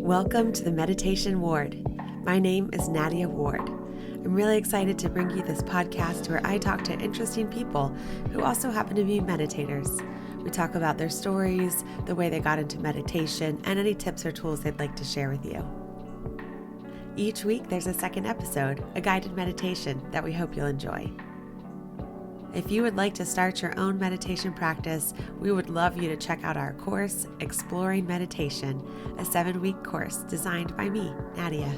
Welcome to the Meditation Ward. My name is Nadia Ward. I'm really excited to bring you this podcast where I talk to interesting people who also happen to be meditators. We talk about their stories, the way they got into meditation, and any tips or tools they'd like to share with you. Each week there's a second episode, a guided meditation that we hope you'll enjoy. If you would like to start your own meditation practice, we would love you to check out our course, Exploring Meditation, a 7-week course designed by me, Nadia.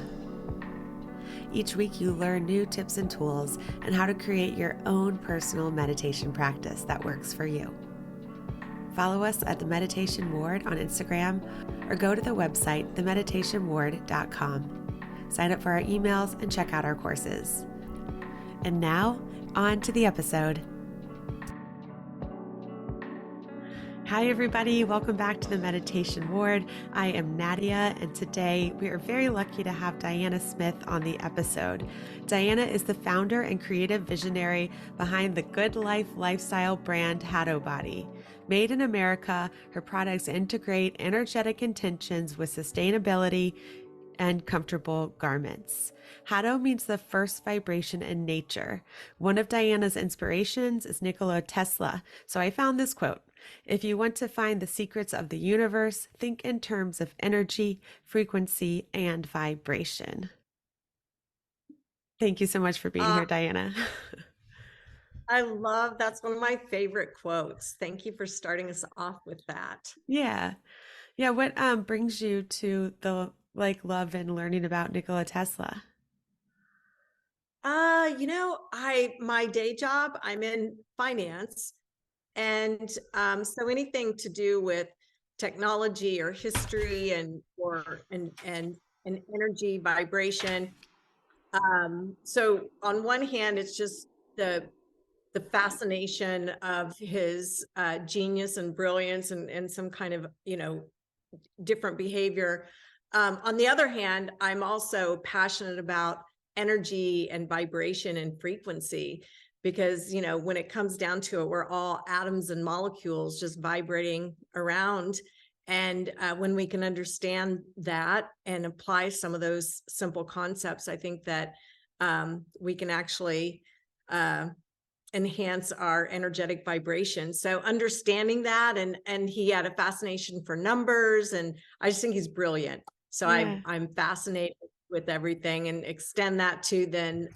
Each week you learn new tips and tools and how to create your own personal meditation practice that works for you. Follow us at The Meditation Ward on Instagram or go to the website themeditationward.com. Sign up for our emails and check out our courses. And now, on to the episode. Hi everybody, welcome back to the Meditation Ward. I am Nadia, and today we are very lucky to have Dianna Smith on the episode. Dianna is the founder and creative visionary behind the Good Life lifestyle brand Hadobody. Made in America, her products integrate energetic intentions with sustainability and comfortable garments. Hado means the first vibration in nature. One of Dianna's inspirations is Nikola Tesla, so I found this quote: "If you want to find the secrets of the universe, think in terms of energy, frequency, and vibration." Thank you so much for being here, Dianna. I love, that's one of my favorite quotes. Thank you for starting us off with that. Yeah. What brings you to the love and learning about Nikola Tesla? My day job, I'm in finance, and so anything to do with technology or history and energy vibration. So on one hand, it's just the fascination of his genius and brilliance and some kind of different behavior. On the other hand, I'm also passionate about energy and vibration and frequency, because when it comes down to it, we're all atoms and molecules just vibrating around. And when we can understand that and apply some of those simple concepts, I think that we can actually enhance our energetic vibration. So understanding that, and he had a fascination for numbers, and I just think he's brilliant. So Yeah. I'm fascinated with everything, and extend that to then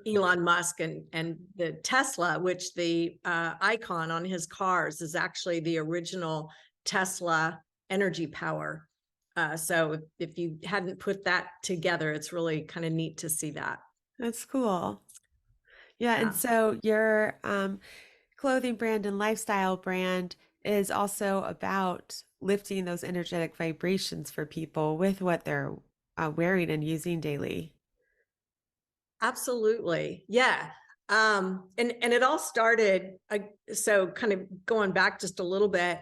Elon Musk and the Tesla, which the icon on his cars is actually the original Tesla energy power. So if you hadn't put that together, it's really kind of neat to see that. That's cool. Yeah, and so your clothing brand and lifestyle brand is also about lifting those energetic vibrations for people with what they're wearing and using daily. Absolutely. Yeah. And it all started, so kind of going back just a little bit,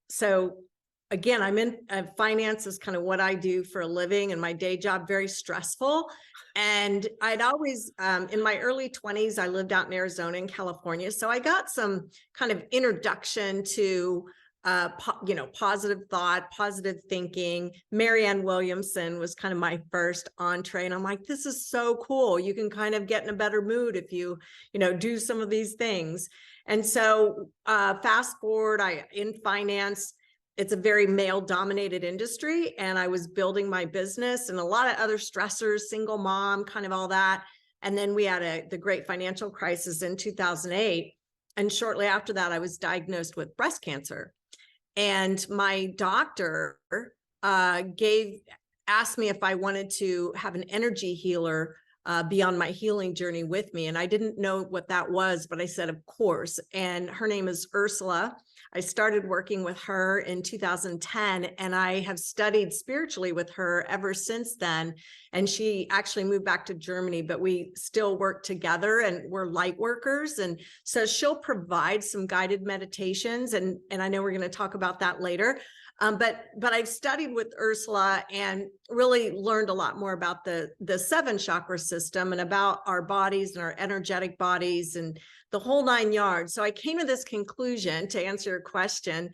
so again, I'm in finance is kind of what I do for a living, and my day job, very stressful. And I'd always, in my early 20s, I lived out in Arizona and California. So I got some kind of introduction to, positive thought, positive thinking. Marianne Williamson was kind of my first entree. And I'm like, this is so cool. You can kind of get in a better mood if you, do some of these things. And so fast forward, in finance, it's a very male dominated industry, and I was building my business and a lot of other stressors, single mom, kind of all that. And then we had the great financial crisis in 2008. And shortly after that, I was diagnosed with breast cancer. And my doctor asked me if I wanted to have an energy healer be on my healing journey with me. And I didn't know what that was, but I said, of course. And her name is Ursula. I started working with her in 2010, and I have studied spiritually with her ever since then. And she actually moved back to Germany, but we still work together, and we're light workers. And so she'll provide some guided meditations, and I know we're going to talk about that later. But I've studied with Ursula and really learned a lot more about the 7 chakra system and about our bodies and our energetic bodies and the whole 9 yards. So I came to this conclusion, to answer your question,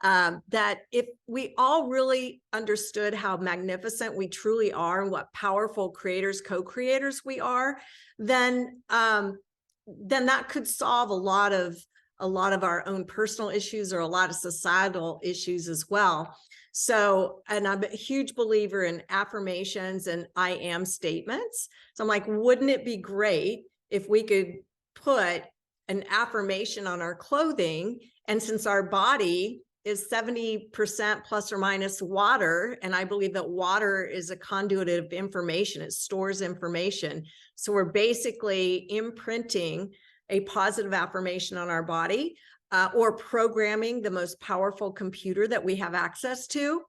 that if we all really understood how magnificent we truly are and what powerful creators, co-creators we are, then that could solve a lot of our own personal issues or a lot of societal issues as well. So, and I'm a huge believer in affirmations and I am statements. So I'm like, wouldn't it be great if we could put an affirmation on our clothing? And since our body is 70% plus or minus water, and I believe that water is a conduit of information, it stores information. So we're basically imprinting a positive affirmation on our body, or programming the most powerful computer that we have access to.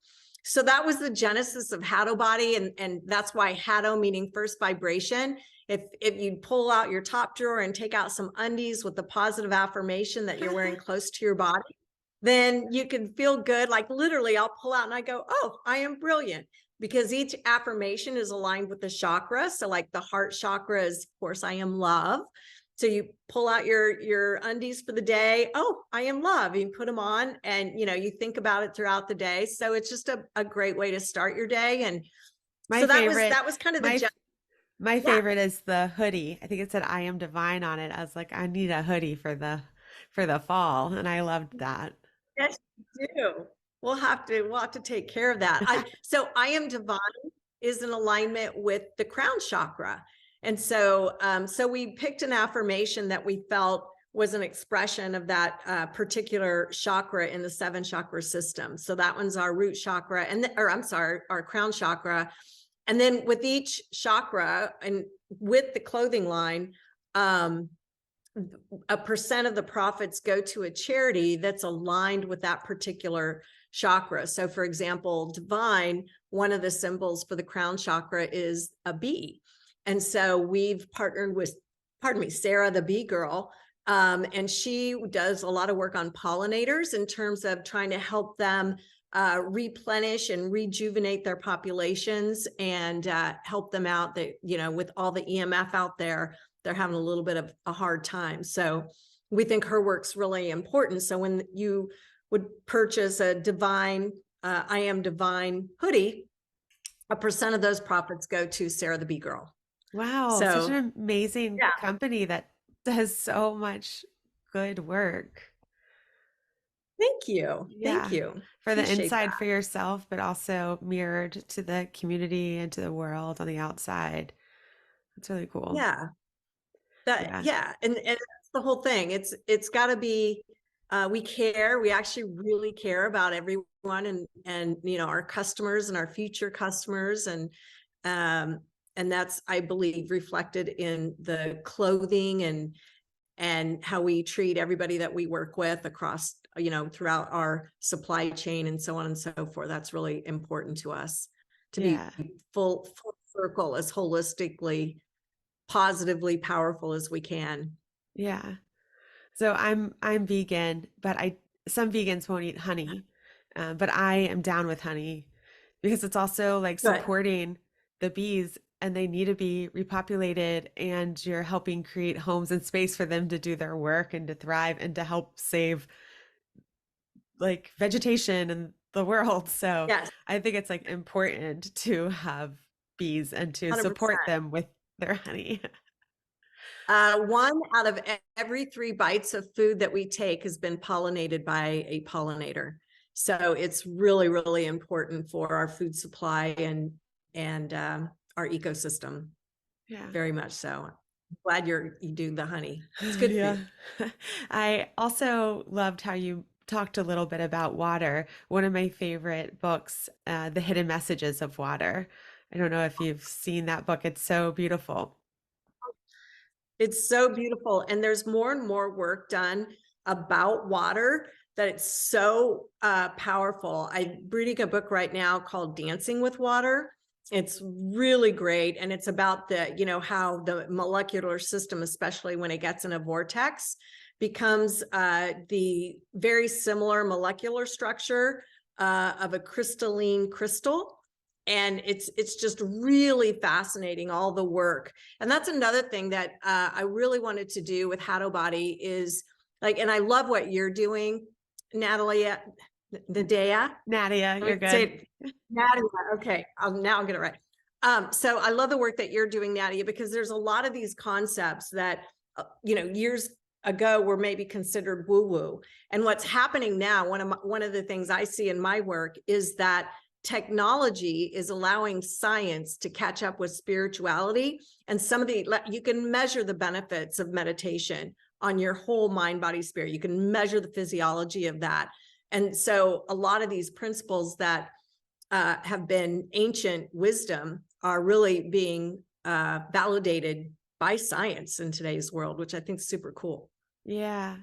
So that was the genesis of Hadobody, and that's why Hado, meaning first vibration. If you pull out your top drawer and take out some undies with the positive affirmation that you're wearing close to your body, then you can feel good. Like literally, I'll pull out and I go, oh, I am brilliant, because each affirmation is aligned with the chakra. So like the heart chakra is, of course, I am love. So you pull out your undies for the day. Oh, I am love. You put them on and, you think about it throughout the day. So it's just a great way to start your day. And My so favorite, that was kind of the, my yeah. favorite is the hoodie. I think it said I am divine on it. I was like, I need a hoodie for the fall. And I loved that. Yes, you do. We'll have to take care of that. So I am divine is in alignment with the crown chakra. And so, so we picked an affirmation that we felt was an expression of that particular chakra in the 7 chakra system. So that one's our root chakra, our crown chakra. And then with each chakra and with the clothing line, a percent of the profits go to a charity that's aligned with that particular chakra. So for example, divine, one of the symbols for the crown chakra is a bee. And so we've partnered with, Sarah, the bee girl. And she does a lot of work on pollinators in terms of trying to help them replenish and rejuvenate their populations and help them out that, with all the EMF out there, they're having a little bit of a hard time. So we think her work's really important. So when you would purchase a divine, I am divine hoodie, a percent of those profits go to Sarah the Bee Girl. Wow, So, such an amazing company that does so much good work. Thank you. Yeah. Thank you. For the Appreciate inside that. for yourself, but also mirrored to the community and to the world on the outside. That's really cool. Yeah. Yeah. And that's the whole thing. It's got to be, we care. We actually really care about everyone and our customers and our future customers, and that's, I believe, reflected in the clothing and how we treat everybody that we work with across, throughout our supply chain and so on and so forth. That's really important to us, to be full circle, as holistically, positively powerful as we can. Yeah. So I'm vegan, but some vegans won't eat honey, but I am down with honey because it's also like Good. supporting the bees, and they need to be repopulated, and you're helping create homes and space for them to do their work and to thrive and to help save like vegetation and the world. So Yes, I think it's like important to have bees and to 100%. support them with their honey. 1 out of every 3 bites of food that we take has been pollinated by a pollinator. So it's really, really important for our food supply and our ecosystem. Yeah. Very much so. Glad you do the honey. It's good Yeah. food. I also loved how you talked a little bit about water. One of my favorite books, The Hidden Messages of Water. I don't know if you've seen that book. It's so beautiful. It's so beautiful. And there's more and more work done about water that it's so powerful. I'm reading a book right now called Dancing with Water. It's really great. And it's about the, how the molecular system, especially when it gets in a vortex, becomes the very similar molecular structure of a crystalline crystal. And it's just really fascinating, all the work. And that's another thing that I really wanted to do with Hadobody is like, and I love what you're doing, Natalie. Nadia. Nadia, you're Say good. it, Nadia. Okay, now I'll get it right. So I love the work that you're doing, Nadia, because there's a lot of these concepts that, years ago were maybe considered woo-woo. And what's happening now, one of the things I see in my work is that technology is allowing science to catch up with spirituality. And you can measure the benefits of meditation on your whole mind, body, spirit. You can measure the physiology of that. And so a lot of these principles that have been ancient wisdom are really being validated by science in today's world, which I think is super cool. Yeah.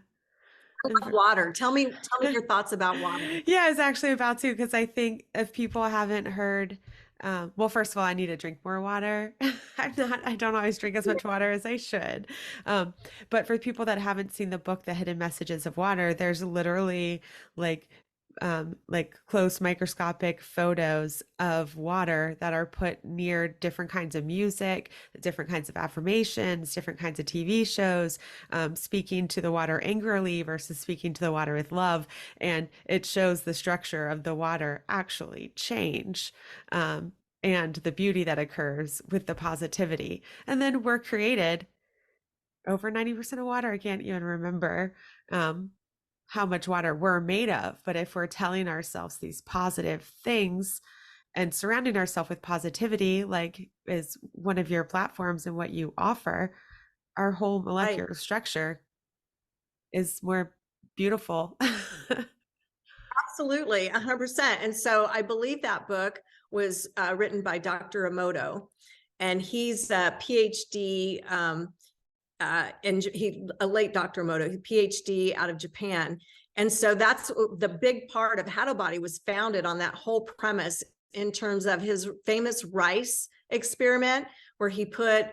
Water. Tell me your thoughts about water. Yeah, I was actually about to, because I think if people haven't heard, well, first of all, I need to drink more water. I don't always drink as much water as I should. But for people that haven't seen the book, The Hidden Messages of Water, there's literally like close microscopic photos of water that are put near different kinds of music, different kinds of affirmations, different kinds of TV shows, speaking to the water angrily versus speaking to the water with love. And it shows the structure of the water actually change. And the beauty that occurs with the positivity. And then we're created over 90% of water. I can't even remember how much water we're made of. But if we're telling ourselves these positive things and surrounding ourselves with positivity, like is one of your platforms and what you offer, our whole molecular structure is more beautiful. Absolutely, 100%. And so I believe that book was written by Dr. Emoto, and he's a PhD, and a late Dr. Emoto, PhD out of Japan. And so that's the big part of Hadobody was founded on that whole premise in terms of his famous rice experiment, where he put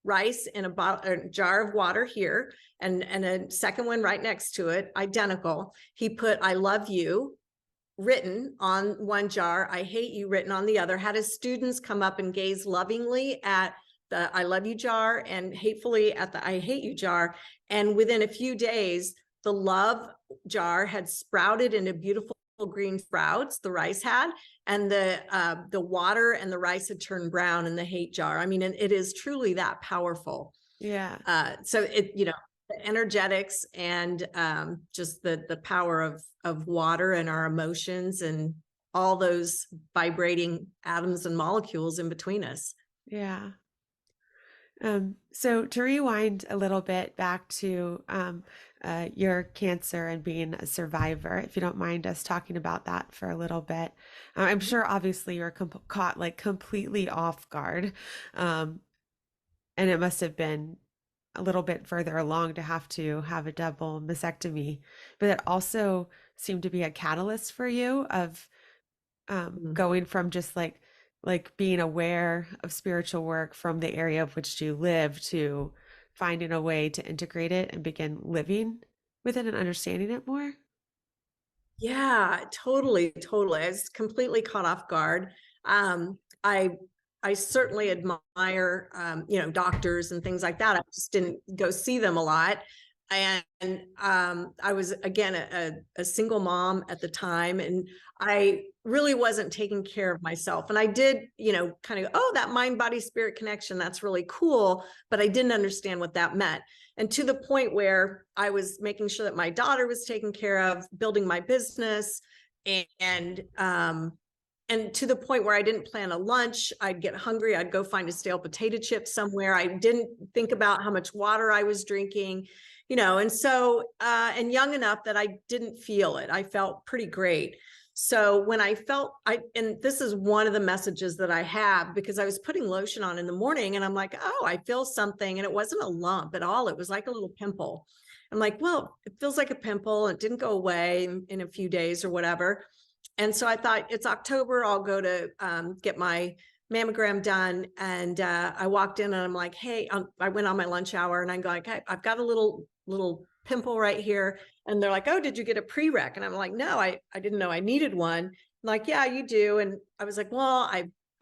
rice in a jar of water here, and a second one right next to it, identical. He put "I love you" written on one jar, "I hate you" written on the other, had his students come up and gaze lovingly at the "I love you" jar and hatefully at the "I hate you" jar. And within a few days, the love jar had sprouted into beautiful green sprouts, the rice had, and the water and the rice had turned brown in the hate jar. I mean, it is truly that powerful. Yeah. So the energetics and just the power of water and our emotions and all those vibrating atoms and molecules in between us. Yeah. So to rewind a little bit back to your cancer and being a survivor, if you don't mind us talking about that for a little bit. I'm sure obviously you're caught like completely off guard. And it must have been a little bit further along to have a double mastectomy, but it also seemed to be a catalyst for you of going from just like being aware of spiritual work from the area of which you live to finding a way to integrate it and begin living with it and understanding it more. Yeah, totally. I was completely caught off guard. I certainly admire, doctors and things like that. I just didn't go see them a lot. And I was, again, a single mom at the time, and I really wasn't taking care of myself. And I did, kind of, oh, that mind, body, spirit connection, that's really cool. But I didn't understand what that meant. And to the point where I was making sure that my daughter was taken care of, building my business, and to the point where I didn't plan a lunch. I'd get hungry. I'd go find a stale potato chip somewhere. I didn't think about how much water I was drinking, and so, and young enough that I didn't feel it. I felt pretty great. So when and this is one of the messages that I have, because I was putting lotion on in the morning and I'm like, oh, I feel something. And it wasn't a lump at all. It was like a little pimple. I'm like, well, it feels like a pimple. It didn't go away in a few days or whatever. And so I thought, it's October, I'll go to get my mammogram done. And I walked in and I'm like, hey, I went on my lunch hour and I'm going, okay, I've got a little pimple right here. And they're like, oh, did you get a prereq? And I'm like, no, I didn't know I needed one. I'm like, yeah, you do. And I was like, well,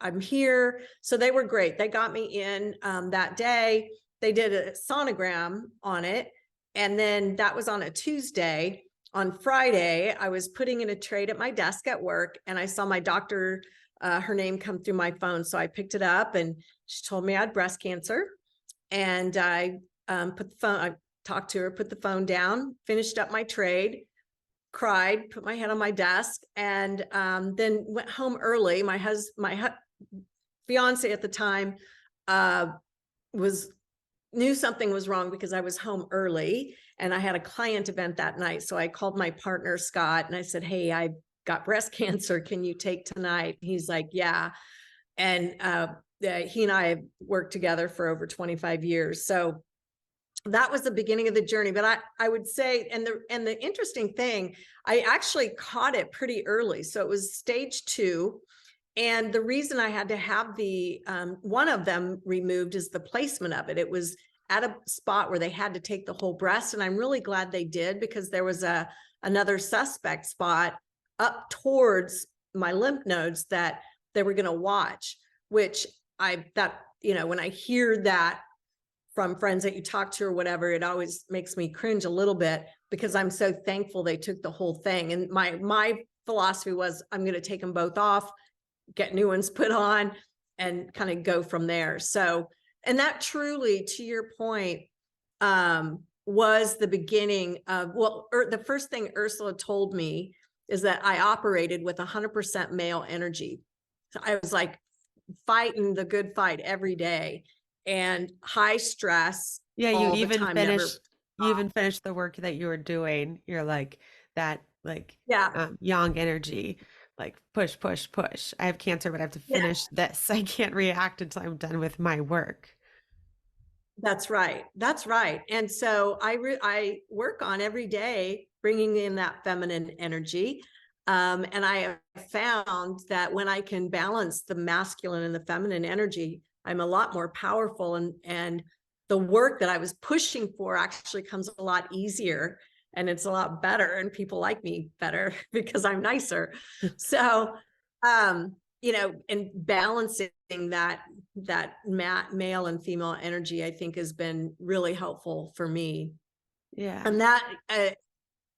I'm here. So they were great. They got me in that day. They did a sonogram on it. And then that was on a Tuesday. on Friday, I was putting in a trade at my desk at work, and I saw my doctor, her name come through my phone. So I picked it up, and she told me I had breast cancer. And I I talked to her, put the phone down, finished up my trade, cried, put my head on my desk, and then went home early. My fiance at the time was knew something was wrong because I was home early and I had a client event that night. So I called my partner, Scott, and I said, hey, I got breast cancer. Can you take tonight? He's like, yeah. And he and I have worked together for over 25 years. So that was the beginning of the journey. But I would say, and the interesting thing, I actually caught it pretty early. So it was stage 2. And the reason I had to have the one of them removed is the placement of it. It was at a spot where they had to take the whole breast. And I'm really glad they did, because there was another suspect spot up towards my lymph nodes that they were going to watch, which when I hear that from friends that you talk to or whatever, it always makes me cringe a little bit, because I'm so thankful they took the whole thing. And my philosophy was, I'm going to take them both off, get new ones put on, and kind of go from there. So, and that truly, to your point, was the beginning of, the first thing Ursula told me is that I operated with 100% male energy. So I was like fighting the good fight every day, and high stress. Yeah, all the time, you even finished the work that you were doing. You're like that, like yeah, yang energy, like push, push, push. I have cancer, but I have to yeah, finish this. I can't react until I'm done with my work. that's right. That's right. And so I work on every day bringing in that feminine energy. And I have found that when I can balance the masculine and the feminine energy, I'm a lot more powerful, and the work that I was pushing for actually comes a lot easier, and it's a lot better, and people like me better because I'm nicer. So, and balancing that male and female energy, I think, has been really helpful for me. Yeah. And that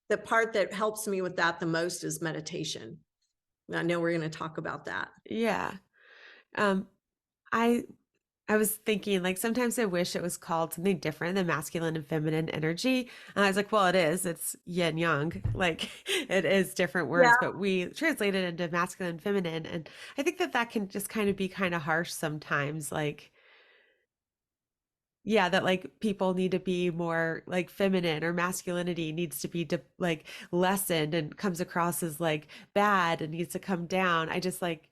the part that helps me with that the most is meditation. I know we're going to talk about that. Yeah. Um, I I was thinking, like, sometimes I wish it was called something different than masculine and feminine energy. And I was like, well, it is. It's yin yang. Like, it is different Yeah. words, but we translate it into masculine and feminine. And I think that that can just kind of be kind of harsh sometimes. Like, yeah, that like people need to be more like feminine, or masculinity needs to be like lessened and comes across as like bad and needs to come down. I just like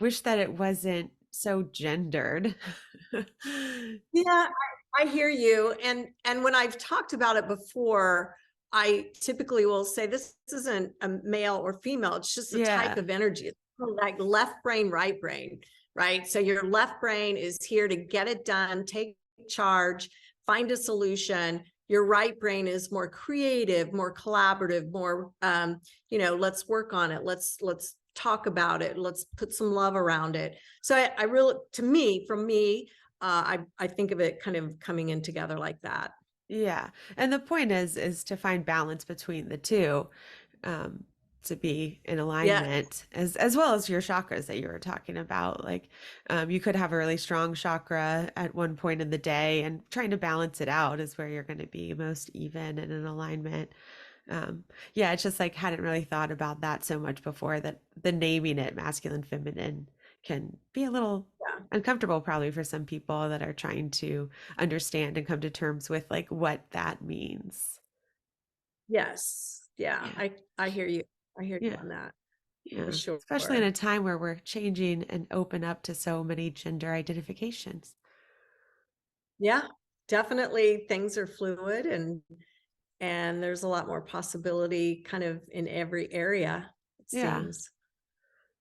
wish that it wasn't so gendered. Yeah, I hear you. And when I've talked about it before, I typically will say this isn't a male or female, it's just a type Yeah. of energy. It's like left brain, right brain, right? So your left brain is here to get it done, take charge, find a solution. Your right brain is more creative, more collaborative, more let's work on it. Let's talk about it. Let's put some love around it. So I really, from me, I think of it kind of coming in together like that. Yeah. And the point is to find balance between the two, um, to be in Yeah. alignment, as well as your chakras that you were talking about. Like, you could have a really strong chakra at one point in the day, and trying to balance it out is where you're going to be most even and in alignment. Um, yeah, it's just like hadn't really thought about that so much before, that the naming it masculine, feminine can be a little Yeah. uncomfortable probably for some people that are trying to understand and come to terms with like what that means. Yes. Yeah. Yeah. I hear you. I hear you Yeah. on that for Yeah. sure. Especially in a time where we're changing and open up to so many gender identifications. Yeah. Definitely things are fluid, and there's a lot more possibility kind of in every area, it Yeah. seems.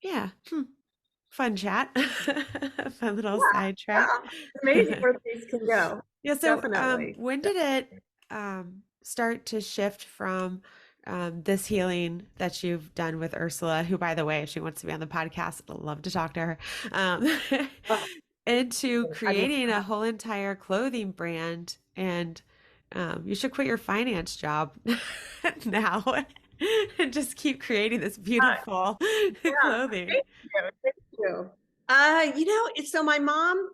Yeah. Fun chat. Fun little Yeah. sidetrack. Yeah. Amazing where things can go. Yeah, so Definitely. when did it start to shift from this healing that you've done with Ursula, who, by the way, if she wants to be on the podcast, I'd love to talk to her, Oh, into I'd love creating a that. whole entire clothing brand? And you should quit your finance job now. and just keep creating this Uh, beautiful yeah, clothing. thank you. Thank you. So my mom,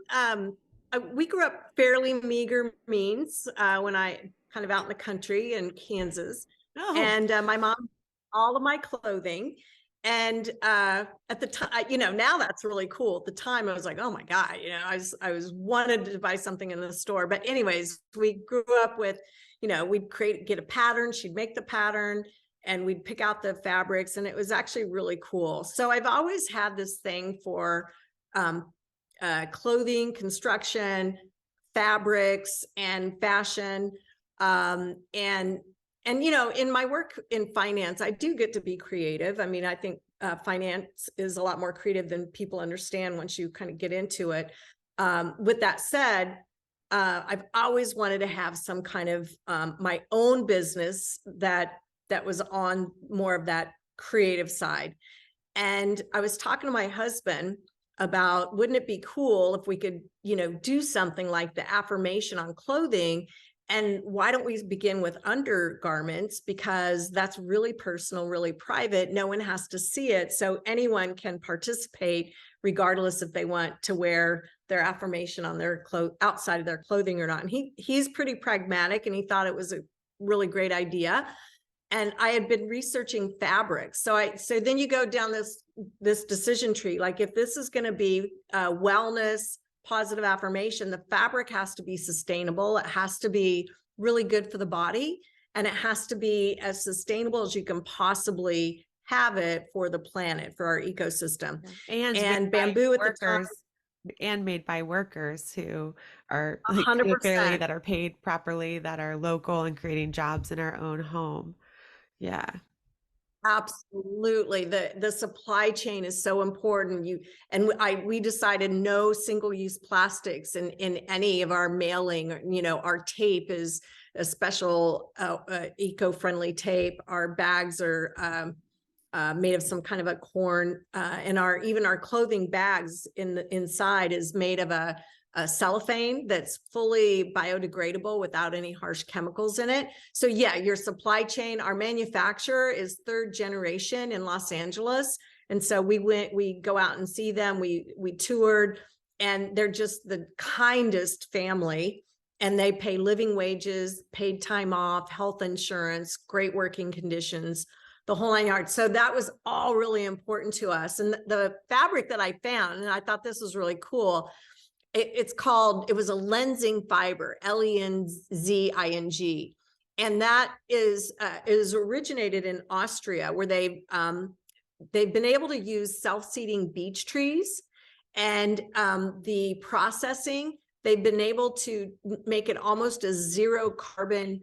we grew up fairly meager means when I kind of out in the country in Kansas. Oh, And my mom, all of my clothing. And at the time, now that's really cool. At the time, I was like, oh my God, I was wanted to buy something in the store. But anyways, we grew up with, we'd get a pattern. She'd make the pattern and we'd pick out the fabrics, and it was actually really cool. So I've always had this thing for um, clothing, construction, fabrics, and fashion. And in my work in finance, I do get to be creative. I mean, I think finance is a lot more creative than people understand once you kind of get into it. With that said, I've always wanted to have some kind of my own business that was on more of that creative side. And I was talking to my husband about, wouldn't it be cool if we could, do something like the affirmation on clothing? And why don't we begin with undergarments? Because that's really personal, really private. No one has to see it. So anyone can participate, regardless if they want to wear their affirmation on their outside of their clothing or not. And he's pretty pragmatic, and he thought it was a really great idea. And I had been researching fabrics. So then you go down this decision tree. Like, if this is going to be wellness, positive affirmation, the fabric has to be sustainable. It has to be really good for the body, and it has to be as sustainable as you can possibly have it for the planet, for our ecosystem. and made And by bamboo at the time, workers, and made by workers who are like paid fairly, 100%. that are paid properly, that are local and creating jobs in our own home. Yeah. Absolutely. The supply chain is so important. We decided no single-use plastics in any of our mailing. Our tape is a special eco-friendly tape. Our bags are made of some kind of a corn, and even our clothing bags inside is made of a cellophane that's fully biodegradable without any harsh chemicals in it. So yeah, your supply chain, our manufacturer is third generation in Los Angeles. And so we go out and see them. We toured, and they're just the kindest family. And they pay living wages, paid time off, health insurance, great working conditions, the whole 9 yards. So that was all really important to us. And the fabric that I found, and I thought this was really cool, it was a lensing fiber, Lenzing. And that is originated in Austria, where they've been able to use self-seeding beech trees, and the processing, they've been able to make it almost a zero carbon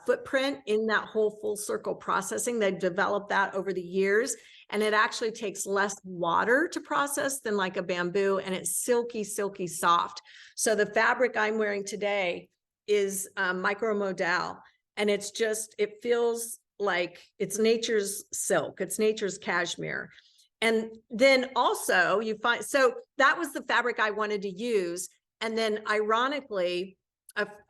footprint in that whole full circle processing. They've developed that over the years, and it actually takes less water to process than like a bamboo, and it's silky, silky soft. So the fabric I'm wearing today is micromodal, and it feels like it's nature's silk. It's nature's cashmere. And then also so that was the fabric I wanted to use. And then ironically,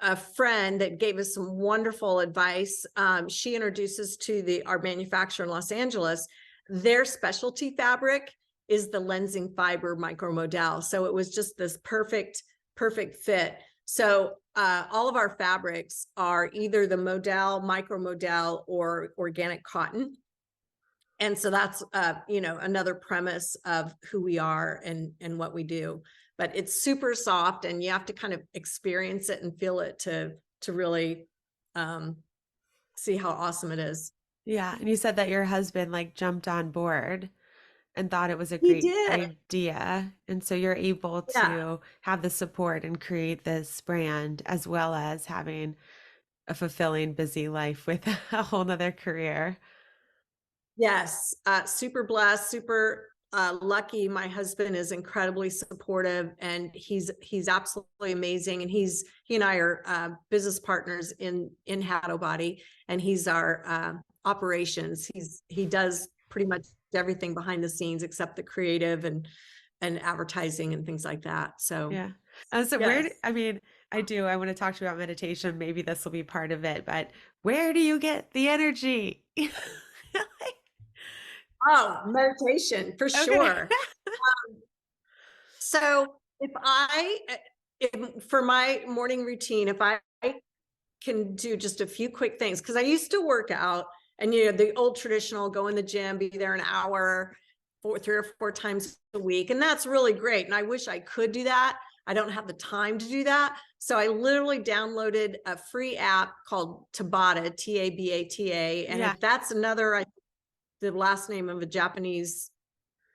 a friend that gave us some wonderful advice, she introduced us to our manufacturer in Los Angeles. Their specialty fabric is the lensing fiber micromodal. So it was just this perfect fit. So all of our fabrics are either the modal, micromodal, or organic cotton. And so that's another premise of who we are and what we do. But it's super soft, and you have to kind of experience it and feel it to really see how awesome it is. Yeah. And you said that your husband like jumped on board and thought it was a He great did. idea. And so you're able Yeah. to have the support and create this brand, as well as having a fulfilling, busy life with a whole nother career. Yes. Super blessed, super lucky. My husband is incredibly supportive, and he's absolutely amazing. And he and I are business partners in Hadobody, and he's our operations. He does pretty much everything behind the scenes except the creative and advertising and things like that. So Yeah. So yes. I mean, I want to talk to you about meditation. Maybe this will be part of it, but where do you get the energy? Oh, meditation for Okay. sure. So if for my morning routine, if I can do just a few quick things, because I used to work out and, the old traditional, go in the gym, be there an hour, 3 or 4 times a week. And that's really great. And I wish I could do that. I don't have the time to do that. So I literally downloaded a free app called Tabata, Tabata. And Yeah. if that's the last name of a Japanese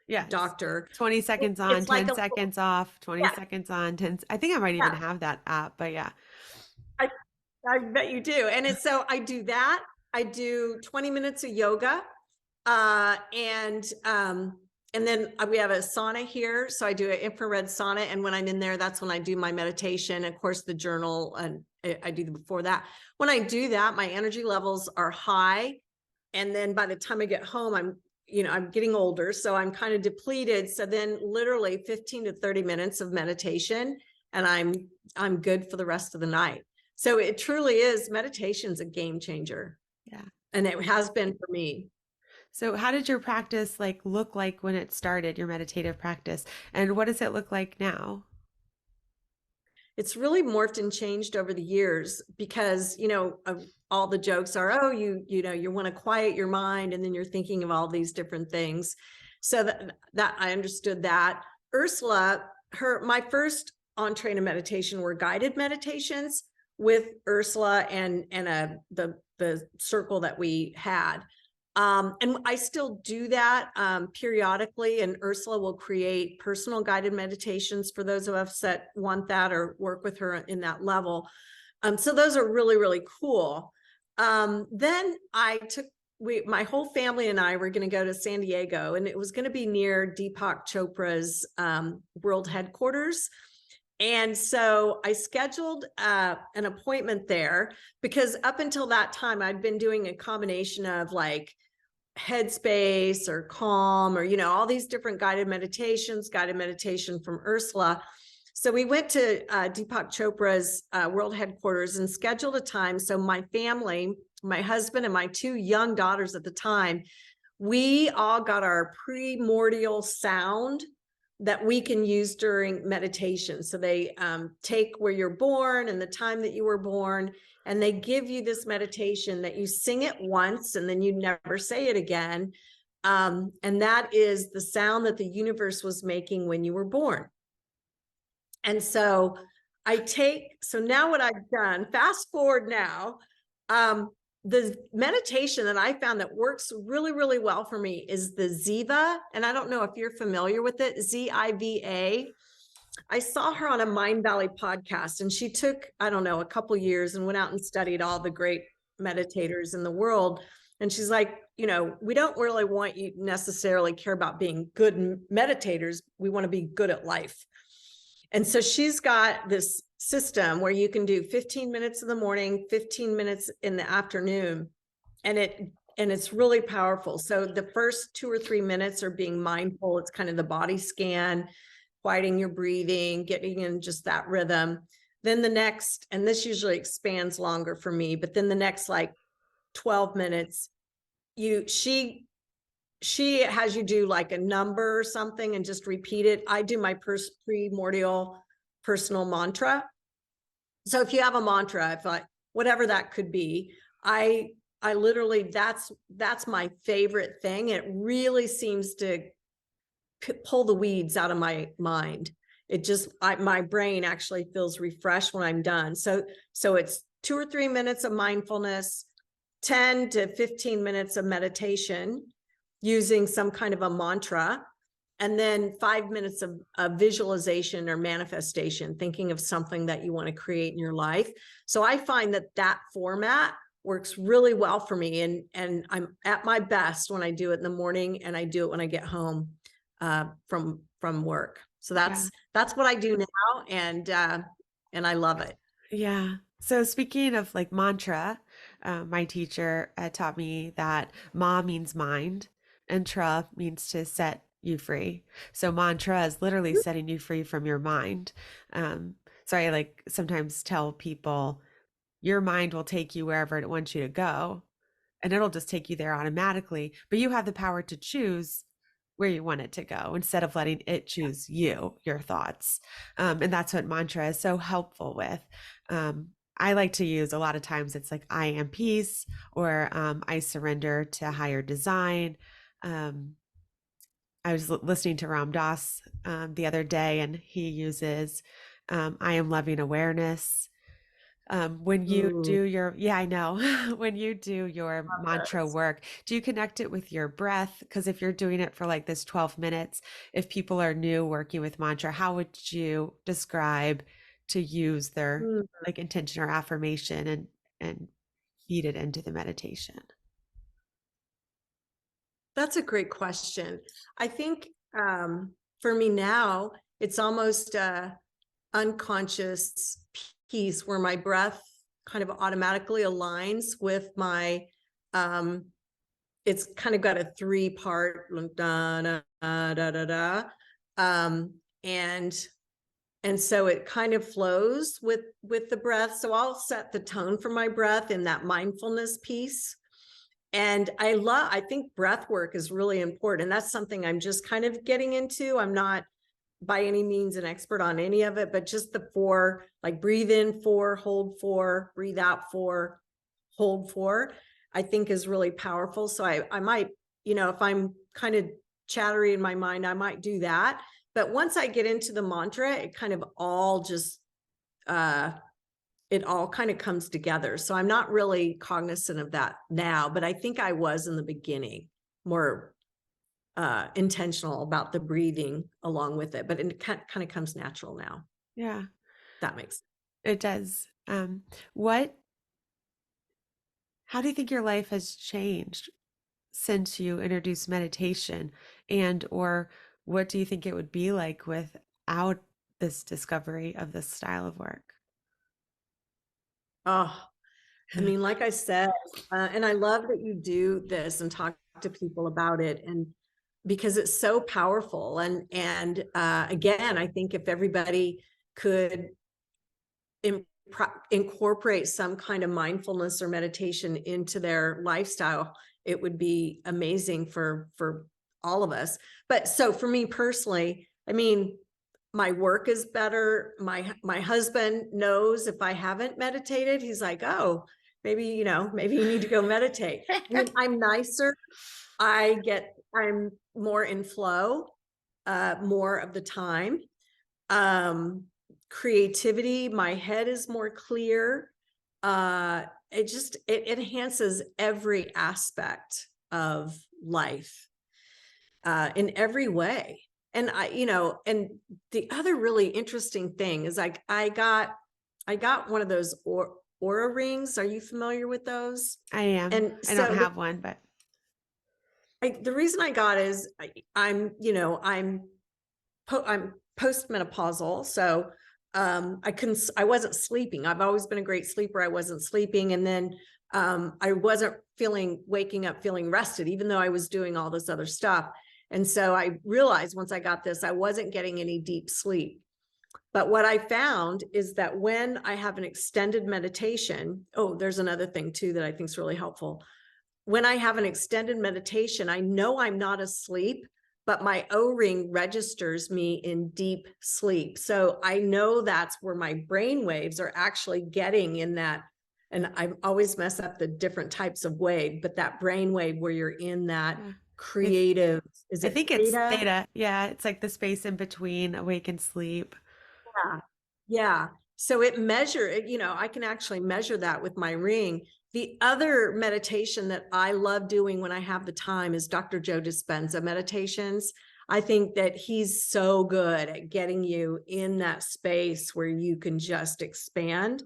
Yes. doctor, 20 seconds on, it's like 10 a, seconds off, 20 yeah, seconds on, 10. I think I might even yeah. have that app, but yeah. I, I bet you do. And it's so I do that. I do 20 minutes of yoga. And then we have a sauna here. So I do an infrared sauna. And when I'm in there, that's when I do my meditation. Of course, the journal, and I do before that. When I do that, my energy levels are high. And then by the time I get home, I'm getting older. So I'm kind of depleted. So then literally 15 to 30 minutes of meditation, and I'm good for the rest of the night. So it truly is, meditation's a game changer. Yeah. And it has been for me. So how did your practice look like when it started, your meditative practice? And what does it look like now? It's really morphed and changed over the years because, all the jokes are, oh, you want to quiet your mind, and then you're thinking of all these different things. So that I understood that. Ursula, my first entree into meditation were guided meditations with Ursula and the circle that we had. And I still do that periodically, and Ursula will create personal guided meditations for those of us that want that or work with her in that level. So those are really, really cool. Then my whole family and I were going to go to San Diego, and it was going to be near Deepak Chopra's world headquarters. And so I scheduled an appointment there because up until that time, I'd been doing a combination of like Headspace or Calm or, all these different guided meditation from Ursula. So we went to Deepak Chopra's world headquarters and scheduled a time. So my family, my husband and my 2 young daughters at the time, we all got our primordial sound that we can use during meditation. So they take where you're born and the time that you were born, and they give you this meditation that you sing it once and then you never say it again. And that is the sound that the universe was making when you were born. And so now what I've done, fast forward now, the meditation that I found that works really, really well for me is the Ziva. And I don't know if you're familiar with it, Ziva. I saw her on a Mind Valley podcast, and she took, I don't know, a couple years and went out and studied all the great meditators in the world. And she's like, we don't really want you necessarily care about being good meditators. We want to be good at life. And so she's got this system where you can do 15 minutes in the morning, 15 minutes in the afternoon, and it's really powerful. So the first 2 or 3 minutes are being mindful. It's kind of the body scan, quieting your breathing, getting in just that rhythm. Then the next, and this usually expands longer for me, but then the next like 12 minutes, she has you do like a number or something and just repeat it. I do my primordial personal mantra. So if you have a mantra, whatever that could be, I literally, that's my favorite thing. It really seems to pull the weeds out of my mind. My brain actually feels refreshed when I'm done. So it's 2 or 3 minutes of mindfulness, 10 to 15 minutes of meditation using some kind of a mantra, and then 5 minutes of visualization or manifestation, thinking of something that you want to create in your life. So I find that format works really well for me. And I'm at my best when I do it in the morning, and I do it when I get home from work. So that's what I do now. And I love it. Yeah. So speaking of mantra, my teacher taught me that ma means mind and tra means to set you free. So mantra is literally setting you free from your mind. So I sometimes tell people your mind will take you wherever it wants you to go, and it'll just take you there automatically. But you have the power to choose where you want it to go instead of letting it choose you, your thoughts. And that's what mantra is so helpful with. I like to use a lot of times it's like I am peace, or I surrender to higher design. I was listening to Ram Dass the other day, and he uses I am loving awareness. When you Ooh, do your, yeah, I know, when you do your love mantra those. work, do you connect it with your breath? Because if you're doing it for like this 12 minutes, if people are new working with mantra, how would you describe to use their Mm, like intention or affirmation and feed it into the meditation? that's a great question. I think for me now, it's almost unconscious piece where my breath kind of automatically aligns with my it's kind of got a 3-part da da da da da um and so it kind of flows with the breath. So I'll set the tone for my breath in that mindfulness piece. And I think breath work is really important. That's something I'm just kind of getting into. I'm not by any means an expert on any of it, but just the 4, like breathe in 4, hold 4, breathe out 4, hold 4, I think is really powerful. So I might, if I'm kind of chattery in my mind, I might do that. But once I get into the mantra, it kind of all just, it all kind of comes together. So I'm not really cognizant of that now, but I think I was in the beginning more intentional about the breathing along with it, but it kind of comes natural now. Yeah, That makes it does. What, how do you think your life has changed since you introduced meditation, and or what do you think it would be like without this discovery of this style of work? oh, I mean, like I said, and I love that you do this and talk to people about it, and because it's so powerful. And again, I think if everybody could incorporate some kind of mindfulness or meditation into their lifestyle, it would be amazing for all of us. But so for me personally, I mean, my work is better. My husband knows if I haven't meditated, he's like, oh, maybe, maybe you need to go meditate. I mean, I'm nicer. I'm more in flow more of the time. Creativity, my head is more clear. It enhances every aspect of life in every way. And and the other really interesting thing is like I got one of those aura rings. Are you familiar with those? I am. And I don't so have one, but the reason I got is I'm postmenopausal, so I wasn't sleeping. I've always been a great sleeper. I wasn't sleeping, and then I wasn't waking up feeling rested, even though I was doing all this other stuff. And so I realized once I got this, I wasn't getting any deep sleep. But what I found is that when I have an extended meditation, oh, there's another thing too that I think is really helpful. When I have an extended meditation, I know I'm not asleep, but my O-ring registers me in deep sleep. So I know that's where my brain waves are actually getting in that. And I always mess up the different types of wave, but that brain wave where you're in that yeah. It's, creative, is I it think it's theta? theta. Yeah, it's like the space in between awake and sleep. Yeah. Yeah. So I can actually measure that with my ring. The other meditation that I love doing when I have the time is Dr. Joe Dispenza meditations. I think that he's so good at getting you in that space where you can just expand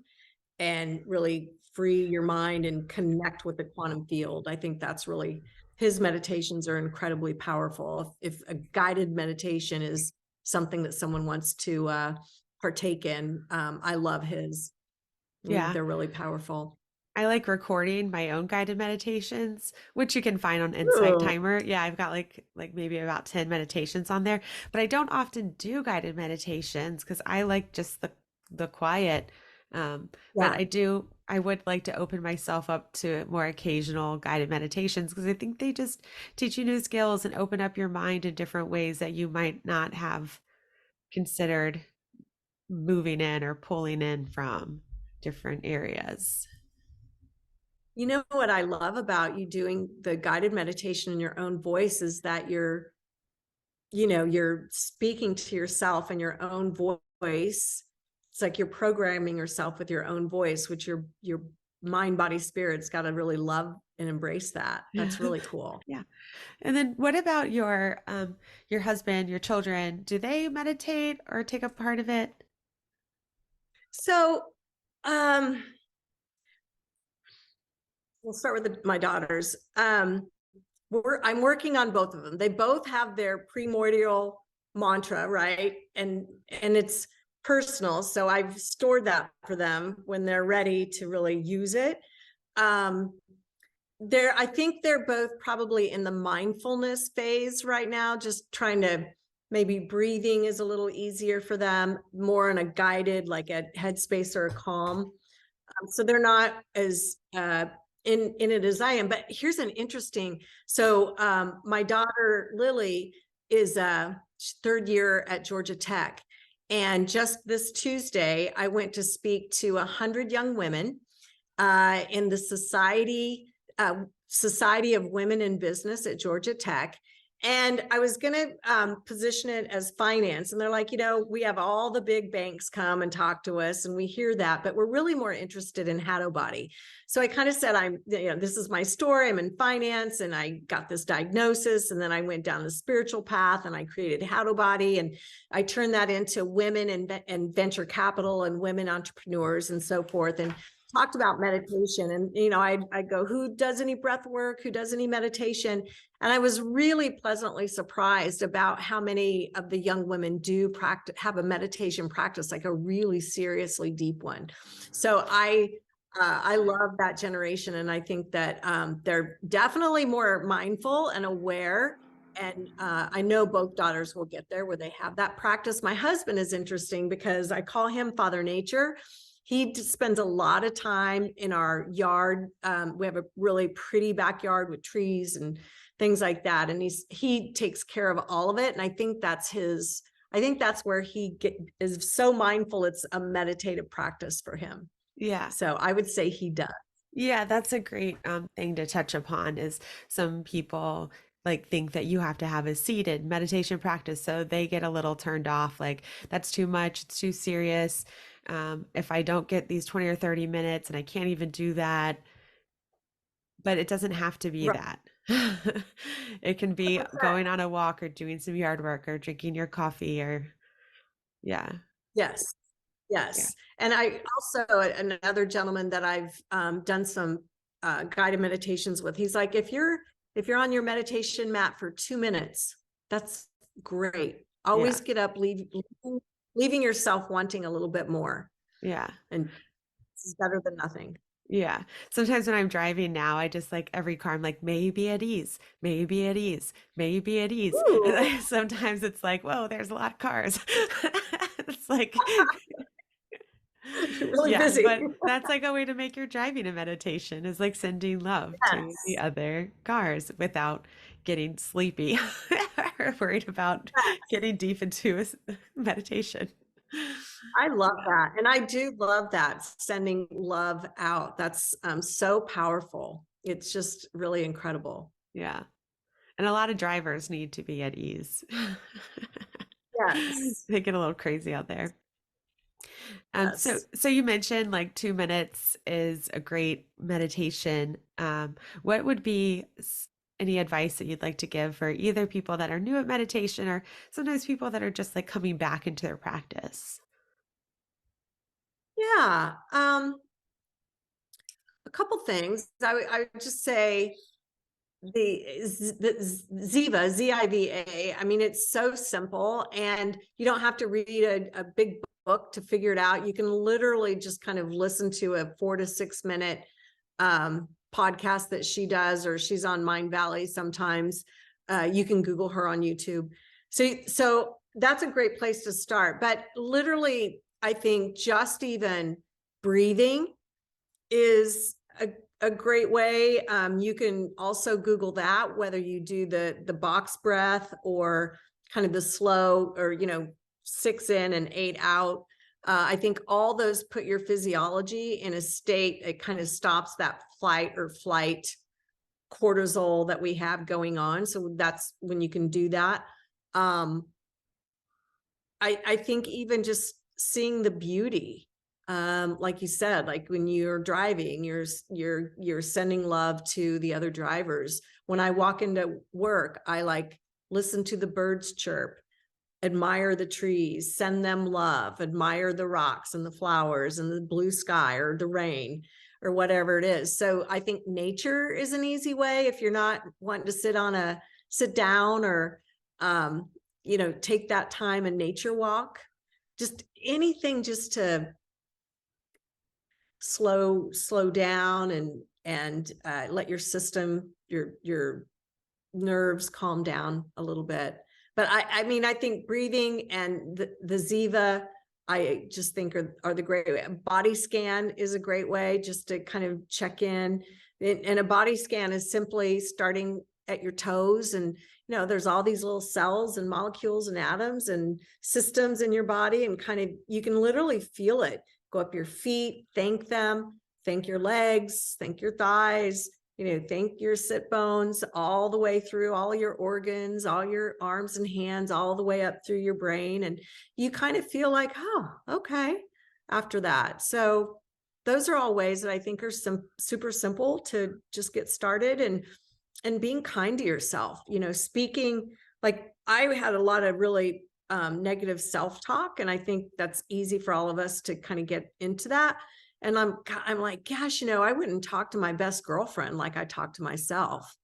and really free your mind and connect with the quantum field. I think that's really, his meditations are incredibly powerful. If a guided meditation is something that someone wants to partake in, I love his. I think Yeah. they're really powerful. I like recording my own guided meditations, which you can find on Insight Ooh. Timer. Yeah, I've got like maybe about 10 meditations on there, but I don't often do guided meditations because I like just the quiet. But Yeah. I would like to open myself up to more occasional guided meditations because I think they just teach you new skills and open up your mind in different ways that you might not have considered moving in or pulling in from different areas. You know what I love about you doing the guided meditation in your own voice is that you're speaking to yourself in your own voice. It's like you're programming yourself with your own voice, which your mind, body, spirit's got to really love and embrace that. That's really cool. Yeah. And then what about your husband, your children? Do they meditate or take a part of it? So, um, we'll start with my daughters. I'm working on both of them. They both have their primordial mantra, right? And it's personal. So I've stored that for them when they're ready to really use it. I think they're both probably in the mindfulness phase right now, just trying to, maybe breathing is a little easier for them, more in a guided, like a headspace or a calm. So they're not as in it as I am. But here's an interesting. So my daughter Lily is third year at Georgia Tech, and just this Tuesday I went to speak to 100 young women in the Society of Women in Business at Georgia Tech. And I was going to position it as finance. And they're like, we have all the big banks come and talk to us, and we hear that, but we're really more interested in Hadobody. So I kind of said, this is my story. I'm in finance and I got this diagnosis. And then I went down the spiritual path and I created Hadobody. And I turned that into women and venture capital and women entrepreneurs and so forth. And talked about meditation. And, I go, who does any breath work? Who does any meditation? And I was really pleasantly surprised about how many of the young women do have a meditation practice, like a really seriously deep one. So I love that generation. And I think that they're definitely more mindful and aware. And I know both daughters will get there where they have that practice. My husband is interesting because I call him Father Nature. He spends a lot of time in our yard. We have a really pretty backyard with trees and things like that. And he takes care of all of it. And I think that's where he is so mindful. It's a meditative practice for him. Yeah. So I would say he does. Yeah, that's a great thing to touch upon is some people like think that you have to have a seated meditation practice. So they get a little turned off, like that's too much, it's too serious. If I don't get these 20 or 30 minutes and I can't even do that, but it doesn't have to be Right. that. It can be going on a walk or doing some yard work or drinking your coffee or yeah. Yes. Yeah. Yes. And I also, another gentleman that I've done some guided meditations with, he's like, if you're on your meditation mat for 2 minutes, that's great. Always Yeah. get up, leaving yourself wanting a little bit more. Yeah. And it's better than nothing. Yeah. Sometimes when I'm driving now, I just like every car, I'm like, maybe at ease, maybe at ease, maybe at ease. And Ooh, then sometimes it's like, whoa, there's a lot of cars. It's like, you're really yeah, busy. but that's like a way to make your driving a meditation is like sending love to the Yes. other cars without getting sleepy or worried about Yes. getting deep into a meditation. I love that. And I do love that, sending love out. That's so powerful. It's just really incredible. Yeah. And a lot of drivers need to be at ease. Yes. They get a little crazy out there. So Yes. so you mentioned like 2 minutes is a great meditation. What would be any advice that you'd like to give for either people that are new at meditation or sometimes people that are just like coming back into their practice? Yeah. A couple things. I would just say the Ziva, Z-I-V-A. I mean, it's so simple, and you don't have to read a big book to figure it out. You can literally just kind of listen to a 4 to 6 minute podcast that she does, or she's on Mind Valley sometimes. You can Google her on YouTube. So that's a great place to start. But literally, I think just even breathing is a great way. You can also Google that, whether you do the box breath or kind of the slow, or, 6 in and 8 out. I think all those put your physiology in a state, it kind of stops that fight or flight cortisol that we have going on. So that's when you can do that. I think even just seeing the beauty, like you said, like when you're driving, you're sending love to the other drivers. When I walk into work, I like listen to the birds chirp, admire the trees, send them love, admire the rocks and the flowers and the blue sky or the rain or whatever it is. So I think nature is an easy way if you're not wanting to sit down or, take that time and nature walk, just anything just to slow down and let your system, your nerves calm down a little bit. But I mean, I think breathing and the Ziva, I just think are the great way. A body scan is a great way just to kind of check in. And a body scan is simply starting at your toes, and there's all these little cells and molecules and atoms and systems in your body, and kind of you can literally feel it go up your feet, thank them, thank your legs, thank your thighs, thank your sit bones, all the way through all your organs, all your arms and hands, all the way up through your brain. And you kind of feel like, oh, okay, after that. So those are all ways that I think are super simple to just get started, and being kind to yourself, speaking, like I had a lot of really negative self-talk, and I think that's easy for all of us to kind of get into that. And I'm like, gosh, I wouldn't talk to my best girlfriend like I talk to myself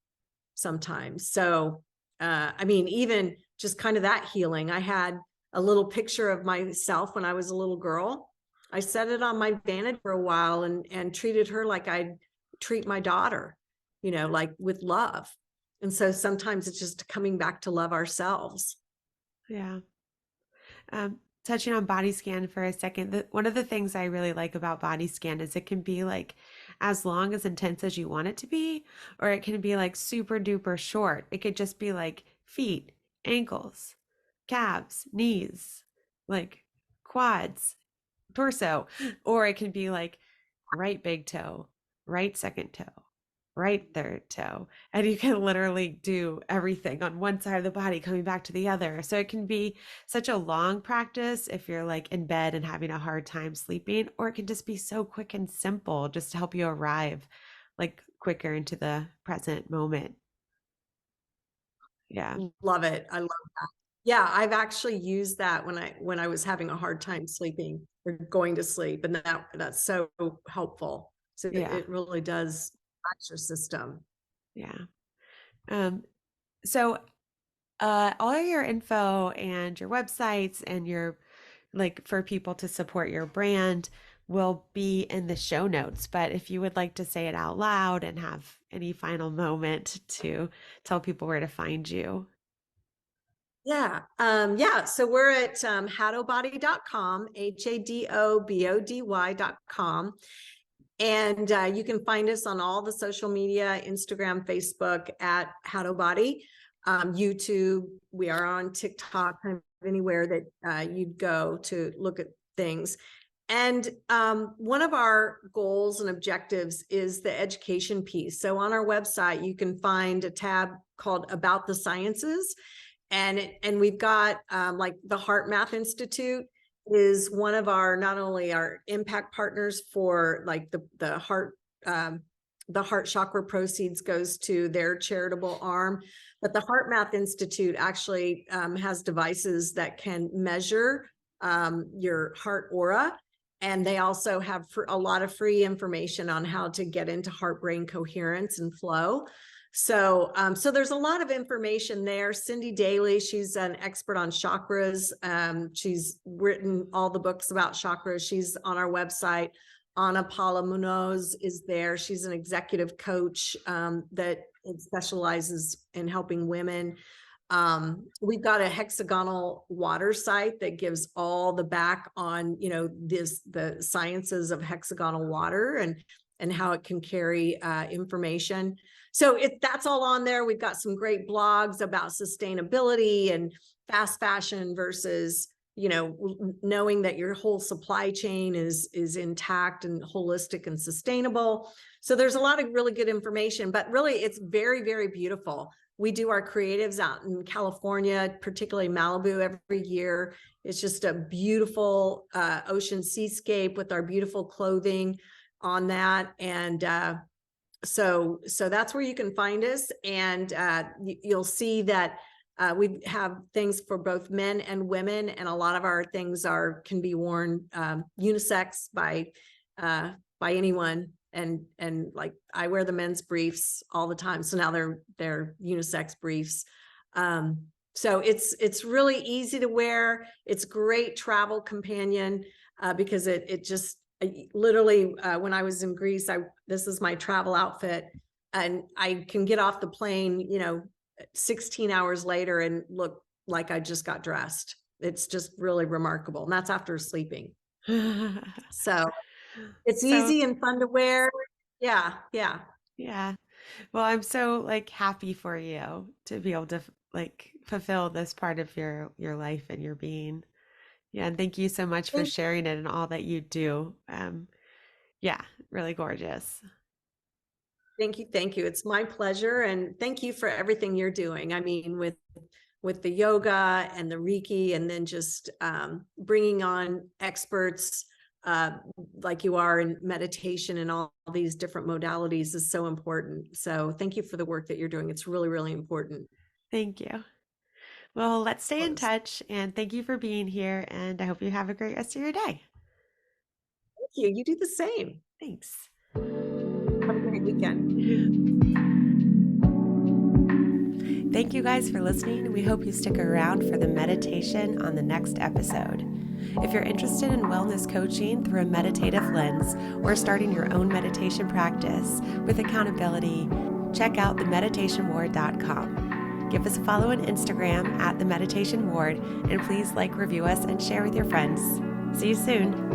sometimes. So, I mean, even just kind of that healing, I had a little picture of myself when I was a little girl. I set it on my vanity for a while and treated her like I'd treat my daughter, like with love. And so sometimes it's just coming back to love ourselves. Yeah. Touching on body scan for a second, one of the things I really like about body scan is it can be like as long as intense as you want it to be, or it can be like super duper short. It could just be like feet, ankles, calves, knees, like quads, torso, or it can be like right big toe, right second toe, right third toe, and you can literally do everything on one side of the body coming back to the other. So it can be such a long practice if you're like in bed and having a hard time sleeping, or it can just be so quick and simple just to help you arrive like quicker into the present moment. Yeah. Love it. I love that. Yeah, I've actually used that when I was having a hard time sleeping or going to sleep, and that's so helpful. So Yeah. it really does relax your system. Yeah. So all your info and your websites and your like for people to support your brand will be in the show notes. But if you would like to say it out loud and have any final moment to tell people where to find you. Yeah. Yeah. So we're at hadobody.com, HADOBODY.com. And you can find us on all the social media, Instagram, Facebook at Hadobody, YouTube. We are on TikTok, kind of anywhere that you'd go to look at things. And one of our goals and objectives is the education piece. So on our website, you can find a tab called About the Sciences. And we've got like the Heart Math Institute is one of our, not only our impact partners for like the heart chakra proceeds goes to their charitable arm, but the Heart Math Institute actually has devices that can measure your heart aura. And they also have a lot of free information on how to get into heart-brain coherence and flow. So, so there's a lot of information there. Cindy Daly, she's an expert on chakras. She's written all the books about chakras. She's on our website. Ana Paula Munoz is there. She's an executive coach that specializes in helping women. We've got a hexagonal water site that gives all the back on, the sciences of hexagonal water and how it can carry information. So that's all on there. We've got some great blogs about sustainability and fast fashion versus, knowing that your whole supply chain is intact and holistic and sustainable. So there's a lot of really good information, but really it's very, very beautiful. We do our creatives out in California, particularly Malibu, every year. It's just a beautiful ocean seascape with our beautiful clothing on that. And so that's where you can find us. And you'll see that we have things for both men and women, and a lot of our things can be worn unisex by anyone. And like I wear the men's briefs all the time, so now they're unisex briefs. So it's really easy to wear. It's great travel companion because it just literally when I was in Greece, this is my travel outfit, and I can get off the plane 16 hours later and look like I just got dressed. It's just really remarkable, and that's after sleeping. So it's easy and fun to wear. Yeah. Yeah. Well, I'm so happy for you to be able to fulfill this part of your life and your being. Yeah, and thank you so much for sharing it and all that you do. Yeah, really gorgeous. Thank you. It's my pleasure, and thank you for everything you're doing. I mean, with the yoga and the Reiki, and then just bringing on experts like you are in meditation and all these different modalities is so important. So thank you for the work that you're doing. It's really, really important. Thank you. Well, let's stay in touch, and thank you for being here, and I hope you have a great rest of your day. Thank you. You do the same. Thanks. Have a great weekend. Thank you guys for listening. We hope you stick around for the meditation on the next episode. If you're interested in wellness coaching through a meditative lens or starting your own meditation practice with accountability, check out themeditationward.com. Give us a follow on Instagram @themeditationward, and please review us, and share with your friends. See you soon.